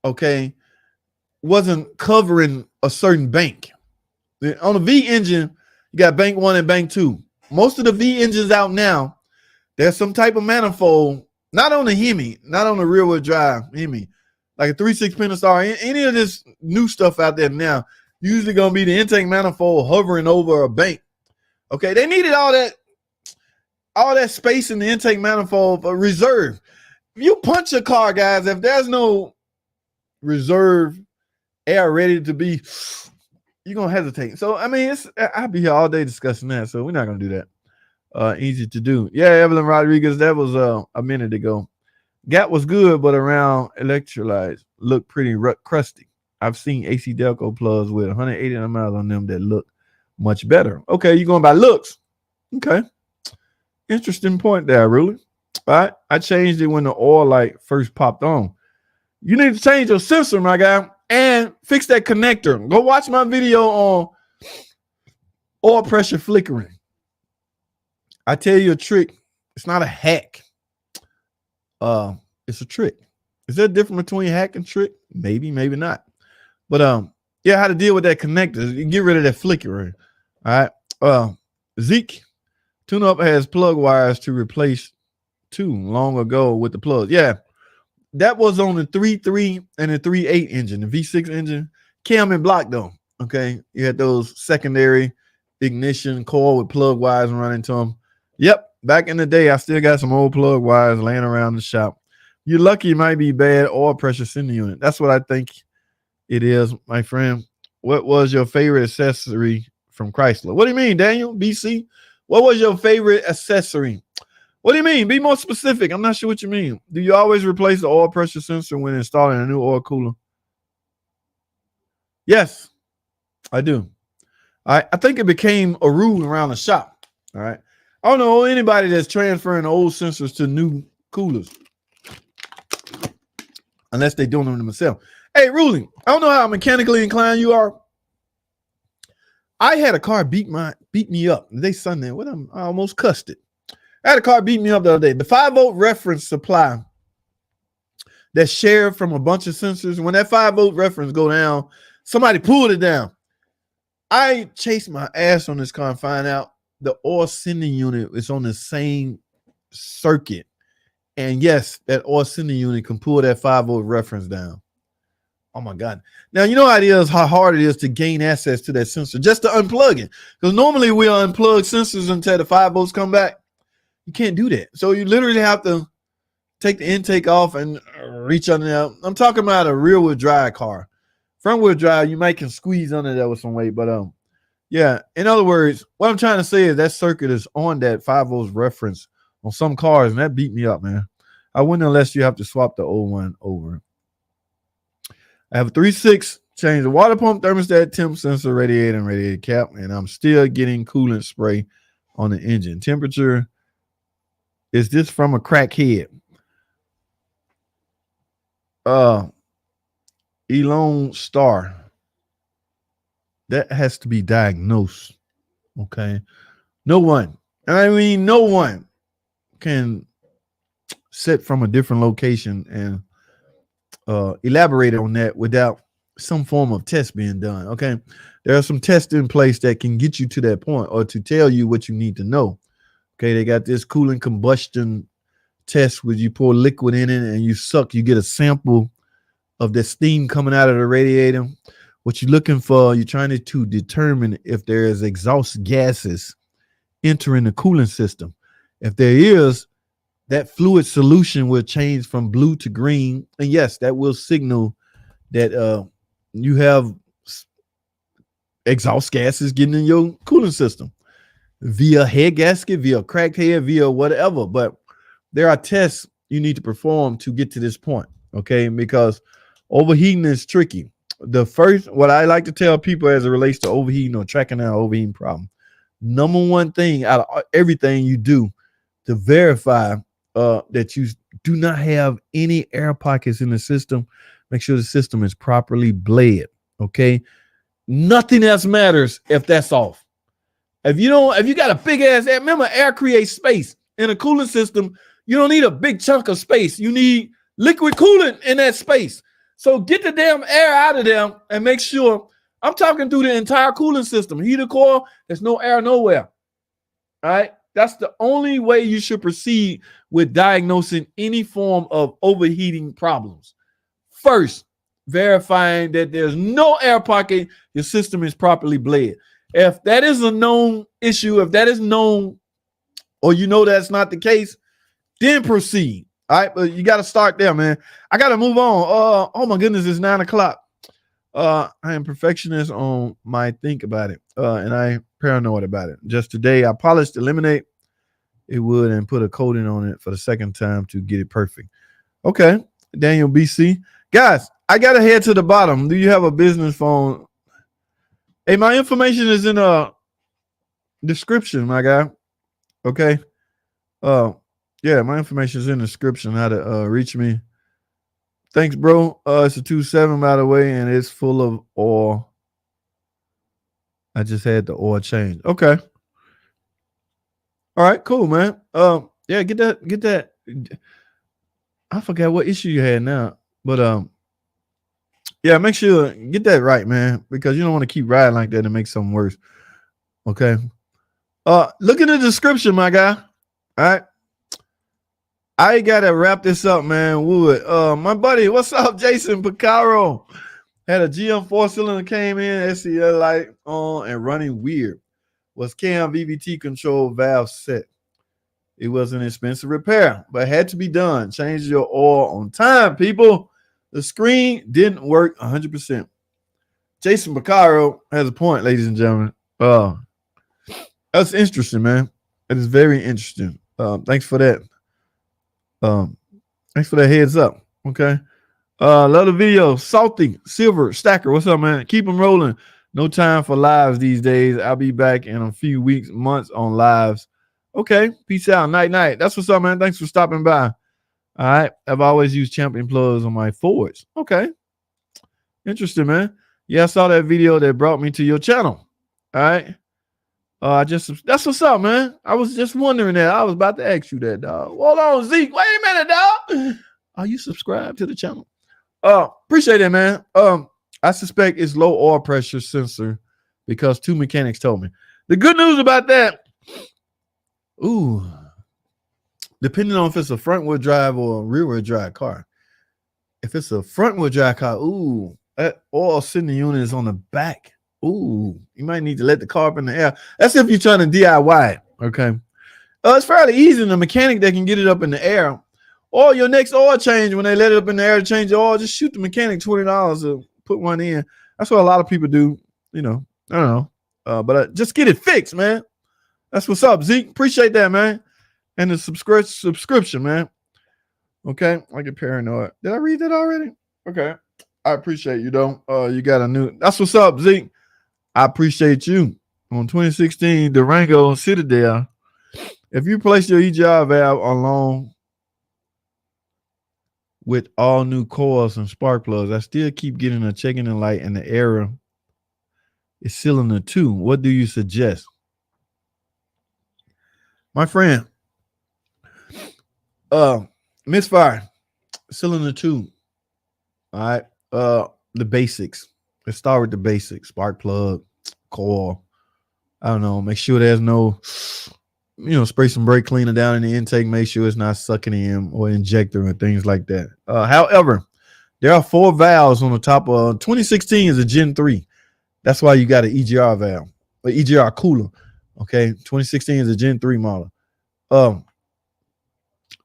[SPEAKER 1] okay, wasn't covering a certain bank. On the V engine, you got bank 1 and bank 2. Most of the V engines out now, there's some type of manifold, not on the Hemi, not on the rear wheel drive Hemi, like a 3.6 Pentastar, any of this new stuff out there now, usually going to be the intake manifold hovering over a bank. Okay, they needed all that space in the intake manifold for reserve. If you punch a car, guys, if there's no reserve air ready to be, you're going to hesitate. So, I mean, I'll be here all day discussing that, so we're not going to do that. Easy to do. Yeah, Evelyn Rodriguez, that was a minute ago. Gap was good, but around electrolytes looked pretty crusty. I've seen AC Delco plugs with 180 miles on them that look much better. Okay, you're going by looks. Okay. Interesting point there, really. All right. I changed it when the oil light first popped on. You need to change your sensor, my guy, and fix that connector. Go watch my video on oil pressure flickering. I tell you a trick. It's not a hack. It's a trick. Is there a difference between hack and trick? Maybe, maybe not. But yeah, how to deal with that connector. You get rid of that flickering. All right. Zeke, TuneUp has plug wires to replace 2 long ago with the plug. Yeah. That was on the 3.3 and the 3.8 engine, the V6 engine. Cam and block though. Okay. You had those secondary ignition coil with plug wires running to them. Yep. Back in the day, I still got some old plug wires laying around the shop. You're lucky it might be bad oil pressure sending unit. That's what I think it is, my friend. What was your favorite accessory from Chrysler? What do you mean, Daniel? BC? What was your favorite accessory? What do you mean? Be more specific. I'm not sure what you mean. Do you always replace the oil pressure sensor when installing a new oil cooler? Yes, I do. I think it became a rule around the shop. All right. I don't know anybody that's transferring old sensors to new coolers unless they're doing them themselves. Hey, Ruling, I don't know how mechanically inclined you are. I had a car beat me up. They Sunday. I almost cussed it. I had a car beat me up the other day. The 5-volt reference supply that's shared from a bunch of sensors. When that 5-volt reference go down, somebody pulled it down. I chased my ass on this car and find out the oil sending unit is on the same circuit. And yes, that oil sending unit can pull that 5-volt reference down. Oh my God. Now, you know how hard it is to gain access to that sensor, just to unplug it. Because normally we'll unplug sensors until the 5 volts come back. You can't do that. So you literally have to take the intake off and reach under there. I'm talking about a rear wheel drive car. Front wheel drive, you might can squeeze under there with some weight. But yeah, in other words, what I'm trying to say is that circuit is on that 5 volts reference on some cars, and that beat me up, man. I wouldn't unless you have to swap the old one over. I have a 3.6, change the water pump, thermostat, temp sensor, radiator, and radiator cap, and I'm still getting coolant spray on the engine. Temperature, is this from a crackhead? Elon Star. That has to be diagnosed, okay? No one, and I mean no one, can sit from a different location and elaborate on that without some form of test being done. Okay, there are some tests in place that can get you to that point or to tell you what you need to know. Okay, they got this coolant combustion test where you pour liquid in it and you suck, you get a sample of the steam coming out of the radiator. What you're looking for, you're trying to determine if there is exhaust gases entering the cooling system. If there is, that fluid solution will change from blue to green. And yes, that will signal that you have exhaust gases getting in your cooling system via head gasket, via cracked head, via whatever. But there are tests you need to perform to get to this point, okay? Because overheating is tricky. The first, what I like to tell people as it relates to overheating or tracking down overheating problem, number one thing out of everything you do to verify that you do not have any air pockets in the system, make sure the system is properly bled, okay? Nothing else matters if that's off. If you got a big ass air, remember air creates space. In a cooling system, you don't need a big chunk of space. You need liquid coolant in that space. So get the damn air out of there and make sure. I'm talking through the entire cooling system. Heater coil, there's no air nowhere. All right. That's the only way you should proceed with diagnosing any form of overheating problems. First, verifying that there's no air pocket, your system is properly bled. If that is a known issue, if that is known, or you know that's not the case, then proceed. All right, but you got to start there, man. I got to move on. Oh my goodness, it's 9 o'clock. I am perfectionist on my think about it, and I paranoid about it. Just today, I polished the lemonade. It would and put a coating on it for the second time to get it perfect. Okay, Daniel BC. Guys, I got to head to the bottom. Do you have a business phone? Hey, my information is in a description, my guy. Okay. Yeah, my information is in the description how to reach me. Thanks, bro. It's a 2.7, by the way, and it's full of oil. I just had the oil change. Okay. All right, cool, man. Yeah, get that. I forgot what issue you had now, but yeah, make sure get that right, man, because you don't want to keep riding like that and make something worse. Okay. Look in the description, my guy. All right. I gotta wrap this up, man. Wood. My buddy, what's up, Jason Picaro? Had a GM 4-cylinder came in, SCL light on and running weird. Was cam VVT control valve set? It was an expensive repair, but had to be done. Change your oil on time, people. The screen didn't work 100%. Jason Picaro has a point, ladies and gentlemen. That's interesting, man. It is very interesting. Thanks for that. Thanks for that heads up. Okay. Love the video. Salty Silver Stacker. What's up, man? Keep them rolling. No time for lives these days. I'll be back in a few weeks, months on lives. Okay. Peace out. Night, night. That's what's up, man. Thanks for stopping by. All right. I've always used champion plugs on my Fords. Okay. Interesting, man. Yeah, I saw that video that brought me to your channel. All right. That's what's up, man. I was just wondering that. I was about to ask you that, dog. Hold on, Zeke. Wait a minute, dog. Are you subscribed to the channel? Appreciate it, man. I suspect it's low oil pressure sensor because 2 mechanics told me. The good news about that, depending on if it's a front wheel drive or a rear wheel drive car. If it's a front wheel drive car, that oil sending unit is on the back. You might need to let the car up in the air. That's if you're trying to DIY it. Okay. It's fairly easy. The mechanic that can get it up in the air. Or your next oil change, when they let it up in the air to change the oil, just shoot the mechanic $20 to put one in. That's what a lot of people do. You know, I don't know. But just get it fixed, man. That's what's up, Zeke. Appreciate that, man. And the subscription, man. Okay. I get paranoid. Did I read that already? Okay. I appreciate you, though. You got a new. That's what's up, Zeke. I appreciate you. On 2016 Durango Citadel, if you place your EGR valve along with all new coils and spark plugs, I still keep getting a check engine light and the error is cylinder 2. What do you suggest? My friend, misfire, cylinder 2. All right. The basics. Let's start with the basics. Spark plug, coil. I don't know. Make sure there's no, spray some brake cleaner down in the intake. Make sure it's not sucking in or injector and things like that. However, There are 4 valves on the top of 2016 is a Gen 3. That's why you got an EGR valve, or EGR cooler. Okay, 2016 is a Gen 3 model.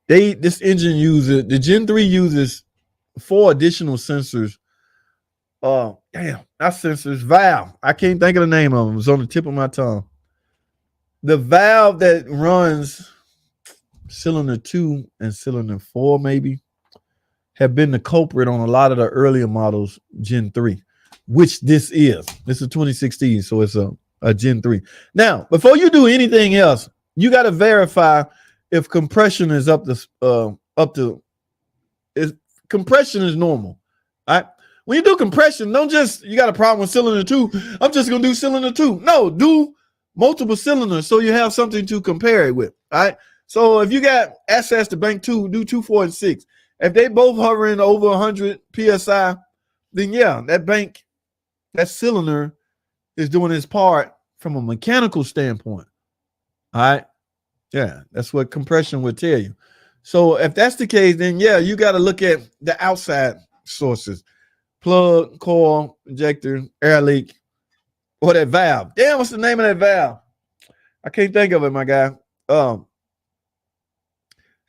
[SPEAKER 1] This engine uses the Gen 3 uses 4 additional sensors. Damn, not sensors, valve. I can't think of the name of them. It's on the tip of my tongue. The valve that runs cylinder 2 and cylinder 4 maybe have been the culprit on a lot of the earlier models, Gen 3, which this is. This is 2016, so it's a Gen 3. Now, before you do anything else, you got to verify if compression is up to compression is normal. All right. When you do compression, don't just, you got a problem with cylinder 2, I'm just going to do cylinder 2. No, do multiple cylinders so you have something to compare it with. All right. So if you got access to bank 2, do 2, 4, and 6. If they both hovering over 100 PSI, then yeah, that cylinder is doing its part from a mechanical standpoint. All right. Yeah, that's what compression would tell you. So if that's the case, then yeah, you got to look at the outside sources. Plug, coil, injector, air leak, or that valve. Damn, what's the name of that valve? I can't think of it, my guy.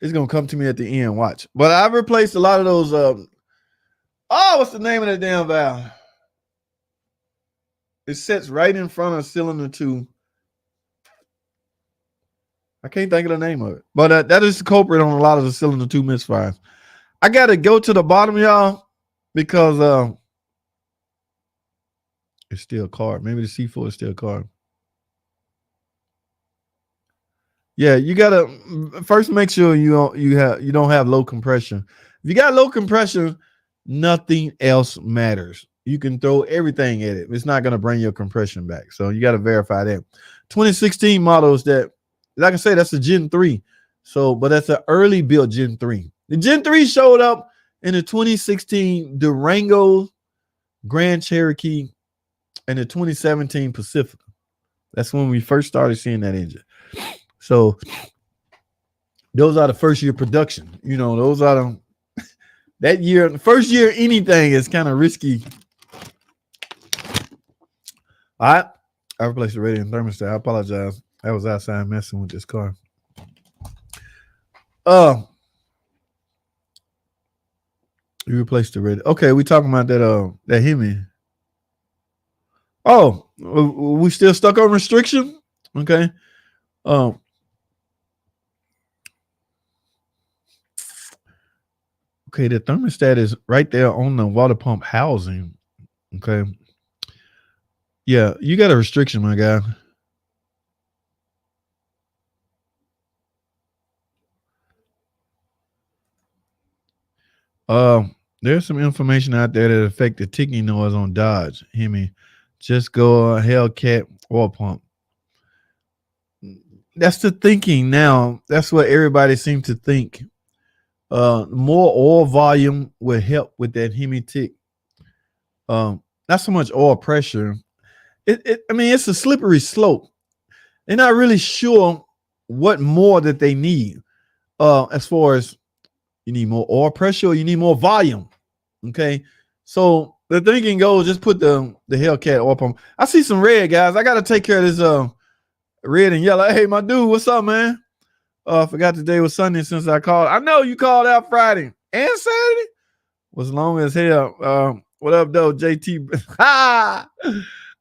[SPEAKER 1] It's gonna come to me at the end. Watch. But I've replaced a lot of those. What's the name of that damn valve? It sits right in front of cylinder 2. I can't think of the name of it. But that is the culprit on a lot of the cylinder 2 misfires. I gotta go to the bottom, y'all, because it's still carb. Maybe the C4 is still carb. Yeah, you gotta first make sure you don't have low compression. If you got low compression, nothing else matters. You can throw everything at it. It's not gonna bring your compression back. So you got to verify that. 2016 models that, like I say, that's a Gen 3. So, but that's an early built Gen 3. The Gen 3 showed up in the 2016 Durango, Grand Cherokee, and the 2017 Pacifica. That's when we first started seeing that engine. So those are the first year production. You know, those are that year, the first year anything is kind of risky. All right. I replaced the radio and thermostat. I apologize. I was outside messing with this car. You replaced the radio. Okay, we talking about that Hemi. Oh, we still stuck on restriction? Okay. Okay, the thermostat is right there on the water pump housing. Okay. Yeah, you got a restriction, my guy. There's some information out there that affect the ticking noise on Dodge. Hemi. Just go Hellcat oil pump. That's the thinking now. That's what everybody seems to think. More oil volume will help with that Hemi tick. Not so much oil pressure. I mean, it's a slippery slope. They're not really sure what more that they need. As far as you need more oil pressure or you need more volume. Okay. So the thinking goes, just put the Hellcat oil pump. I see some red, guys. I got to take care of this red and yellow. Hey, my dude, what's up, man? Forgot today was Sunday since I called. I know you called out Friday and Saturday. Was long as hell. What up, though, JT?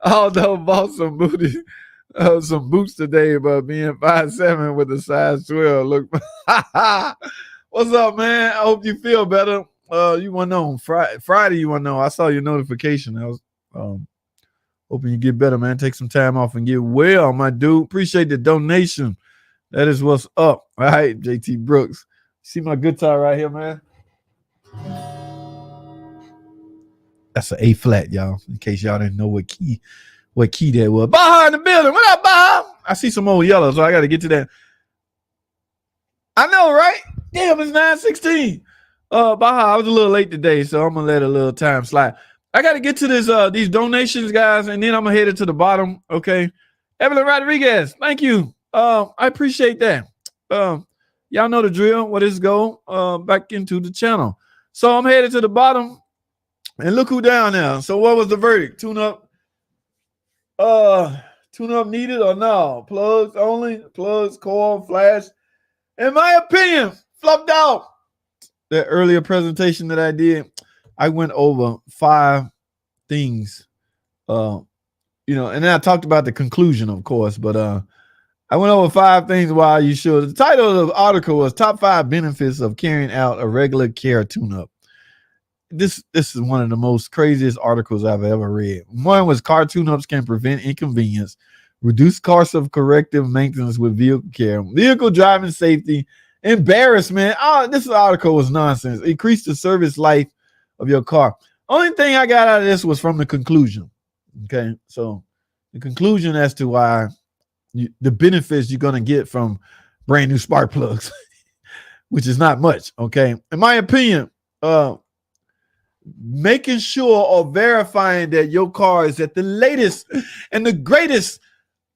[SPEAKER 1] Although bought some booty, some boots today, but being 5'7" with a size 12. Look, what's up, man? I hope you feel better. You want to know on Friday? You want to know? I saw your notification. I was hoping you get better, man. Take some time off and get well, my dude. Appreciate the donation. That is what's up. All right, JT Brooks. See my guitar right here, man? That's an A flat, y'all. In case y'all didn't know what key that was. Baha in the building. What up, Baha? I see some old yellow, so I got to get to that. I know, right? Damn, it's 9:16. Baha, I was a little late today, so I'm gonna let a little time slide. I got to get to this these donations, guys, and then I'm gonna head it to the bottom. Okay, Evelyn Rodriguez, thank you. I appreciate that. Y'all know the drill. What is go back into the channel. So I'm headed to the bottom. And look who down now. So what was the verdict? Tune-up needed or no? Plugs only, plugs, coil, flash. In my opinion, flubbed out. That earlier presentation that I did, I went over 5 things. And then I talked about the conclusion, of course, but I went over 5 things why you should. The title of the article was Top 5 Benefits of Carrying Out a Regular Care Tune-Up. This is one of the most craziest articles I've ever read. One was car tune-ups can prevent inconvenience, reduce costs of corrective maintenance with vehicle care, vehicle driving safety, embarrassment. This article was nonsense. Increase the service life of your car. Only thing I got out of this was from the conclusion. Okay, so the conclusion as to why the benefits you're going to get from brand new spark plugs, which is not much. Okay, in my opinion, making sure or verifying that your car is at the latest and the greatest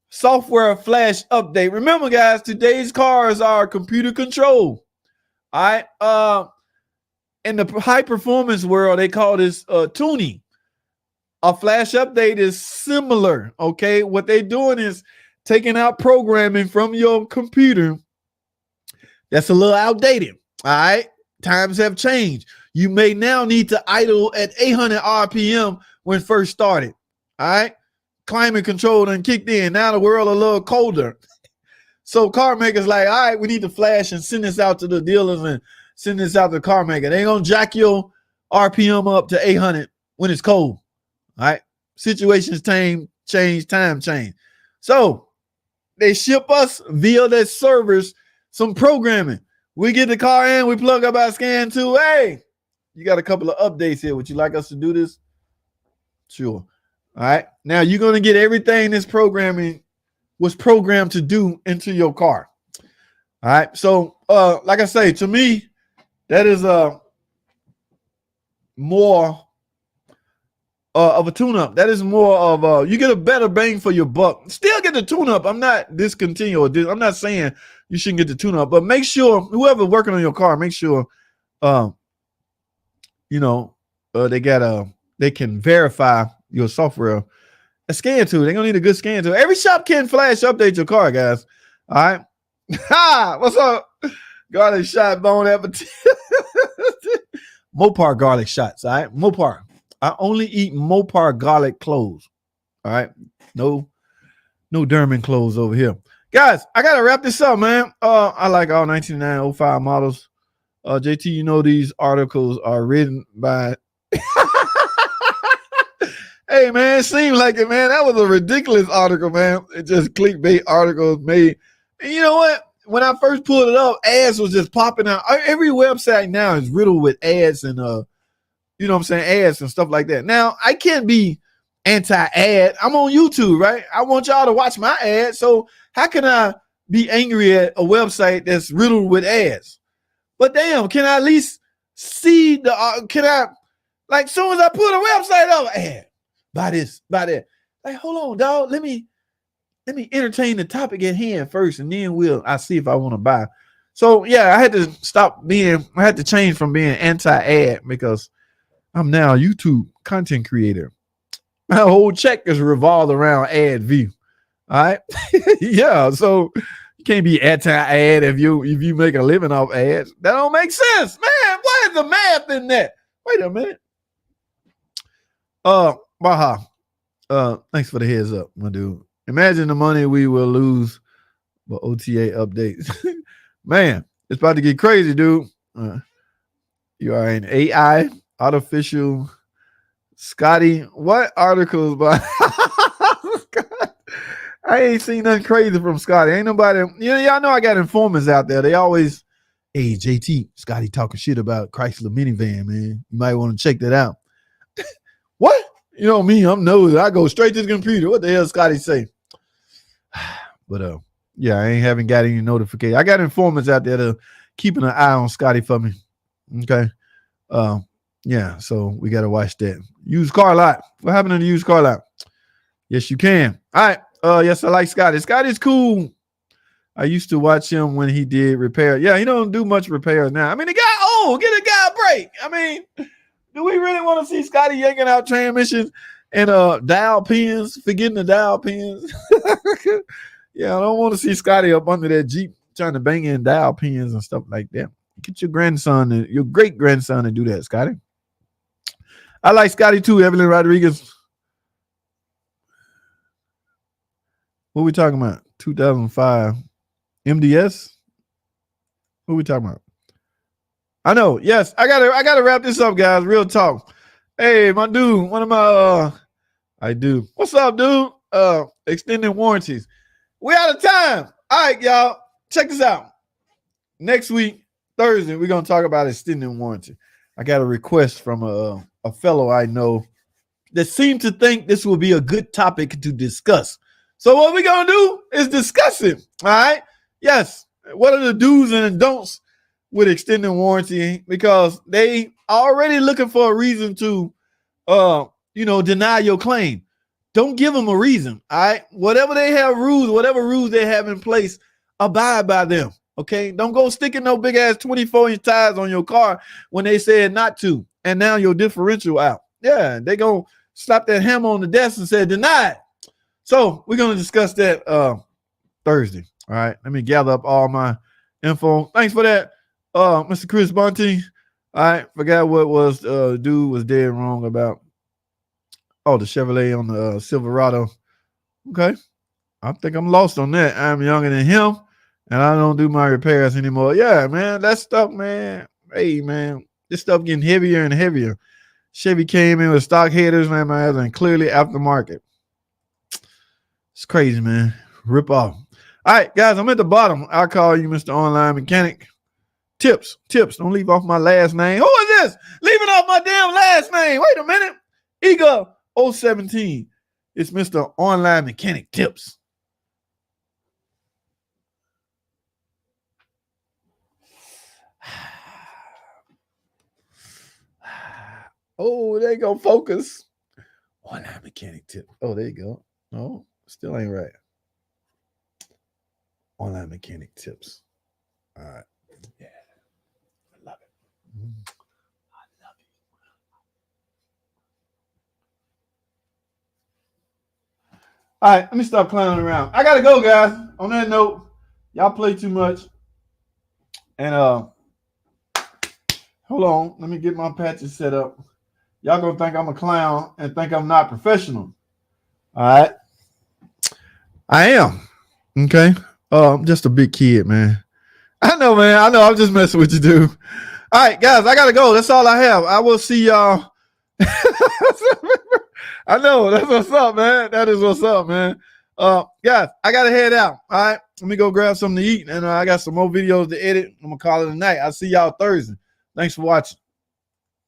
[SPEAKER 1] software flash update. Remember, guys, today's cars are computer controlled. All right. In the high performance world, they call this tuning. A flash update is similar. Okay. What they're doing is taking out programming from your computer that's a little outdated. All right. Times have changed. You may now need to idle at 800 RPM when first started. All right. Climate control done kicked in. Now the world a little colder. So car makers like, all right, we need to flash and send this out to the dealers and send this out to the car maker. They ain't gonna jack your RPM up to 800 when it's cold. All right. Situations change, time change. So they ship us via their servers some programming. We get the car in, we plug up our scan to, hey, you got a couple of updates here. Would you like us to do this? Sure. All right. Now you're going to get everything this programming was programmed to do into your car. All right. So, like I say, to me, that is more of a tune-up. That is more of you get a better bang for your buck. Still get the tune-up. I'm not discontinuing. I'm not saying you shouldn't get the tune-up, but make sure whoever working on your car, make sure, they can verify your software. A scan tool. They're gonna need a good scan tool. Every shop can flash update your car, guys. All right. Ha! What's up? Garlic shot, bone appetite. Mopar garlic shots. All right. Mopar. I only eat Mopar garlic cloves. All right. No Derman cloves over here. Guys, I gotta wrap this up, man. I like all 1909 05 models. JT, these articles are written by hey, man, it seems like it, man. That was a ridiculous article, man. It just clickbait articles made. And you know what? When I first pulled it up, ads was just popping out. Every website now is riddled with ads and, ads and stuff like that. Now, I can't be anti-ad. I'm on YouTube, right? I want y'all to watch my ads. So how can I be angry at a website that's riddled with ads? But damn, can I at least see soon as I put a website up, ad. Buy this, buy that. Like, hold on, dog. Let me entertain the topic at hand first, and then I'll see if I want to buy. So yeah, I had to change from being anti-ad because I'm now a YouTube content creator. My whole check is revolved around ad view. All right. Yeah. So you can't be anti-ad if you make a living off ads. That don't make sense. Man, what is the math in that? Wait a minute. Baha. Thanks for the heads up, my dude. Imagine the money we will lose for OTA updates. Man, it's about to get crazy, dude. You are an AI, artificial Scotty. What articles by I ain't seen nothing crazy from Scotty. Ain't nobody, y'all know I got informants out there. They always, hey, JT, Scotty talking shit about Chrysler minivan, man. You might want to check that out. What? You know me, I'm nosy. I go straight to the computer. What the hell Scotty say? But yeah, I haven't got any notification. I got informants out there to keeping an eye on Scotty for me. Okay. Yeah, so we got to watch that. Used car lot. What happened to the used car lot? Yes, you can. All right. Yes, I like Scotty. Scotty's cool. I used to watch him when he did repair. Yeah, he don't do much repairs now. I mean, the guy old. Get a guy a break. I mean, Do we really want to see Scotty yanking out transmissions and dial pins, forgetting the dial pins? Yeah, I don't want to see Scotty up under that Jeep trying to bang in dial pins and stuff like that. Get your grandson and your great grandson to do that, Scotty. I like Scotty too, Evelyn Rodriguez. What are we talking about? 2005 MDS? What are we talking about? I know. Yes, I gotta wrap this up, guys. Real talk. Hey, my dude, one of my I do. What's up, dude? Extended warranties. We out of time. All right, y'all. Check this out. Next week, Thursday, we're gonna talk about extended warranty. I got a request from a fellow I know that seemed to think this will be a good topic to discuss. So what we're gonna do is discuss it. All right. Yes. What are the do's and don'ts with extended warranty? Because they already looking for a reason to deny your claim. Don't give them a reason. All right. Whatever they have rules, whatever rules they have in place, abide by them. Okay. Don't go sticking no big ass 24-inch tires on your car when they said not to. And now your differential out. Yeah, they gonna slap that hammer on the desk and say denied. So we're gonna discuss that Thursday. All right. Let me gather up all my info. Thanks for that, Mr. Chris Bunty. All right. Forgot what was dude was dead wrong about. Oh, the Chevrolet on the Silverado. Okay. I think I'm lost on that. I'm younger than him, and I don't do my repairs anymore. Yeah, man. That stuff, man. Hey, man. This stuff getting heavier and heavier. Chevy came in with stock headers, man, and clearly aftermarket. It's crazy, man. Rip off. All right, guys, I'm at the bottom. I'll call you Mr. Online Mechanic. Tips. Don't leave off my last name. Who is this? Leaving off my damn last name. Wait a minute. Ego 017. It's Mr. Online Mechanic Tips. Oh, there you go. Focus. Online Mechanic Tip. Oh, there you go. Oh, still ain't right. Online Mechanic Tips. All right. Yeah. I love it. I love it. All right, let me stop clowning around. I gotta go, guys. On that note, y'all play too much. And hold on, let me get my patches set up. Y'all gonna think I'm a clown and think I'm not professional. All right. I am. Okay. I'm just a big kid, man. I know, man. I know. I'm just messing with you, dude. All right, guys, I gotta go. That's all I have. I will see y'all. I know. That's what's up, man. That is what's up, man. Guys, I gotta head out. All right. Let me go grab something to eat. And I got some more videos to edit. I'm gonna call it a night. I'll see y'all Thursday. Thanks for watching.